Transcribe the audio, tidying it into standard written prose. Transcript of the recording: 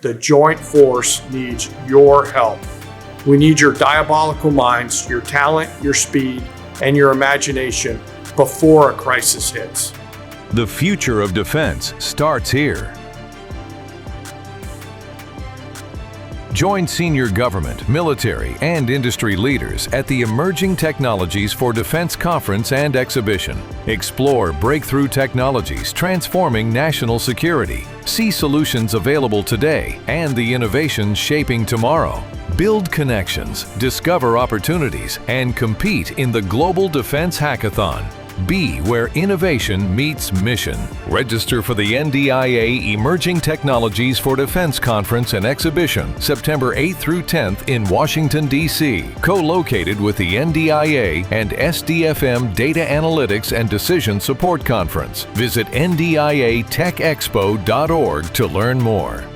the joint force needs your help. We need your diabolical minds, your talent, your speed, and your imagination before a crisis hits. The future of defense starts here. Join senior government, military, and industry leaders at the Emerging Technologies for Defense Conference and Exhibition. Explore breakthrough technologies transforming national security. See solutions available today and the innovations shaping tomorrow. Build connections, discover opportunities, and compete in the Global Defense Hackathon. Be where innovation meets mission. Register for the NDIA Emerging Technologies for Defense Conference and Exhibition, September 8th through 10th in Washington, D.C., co-located with the NDIA and SDFM Data Analytics and Decision Support Conference. Visit NDIATechExpo.org to learn more.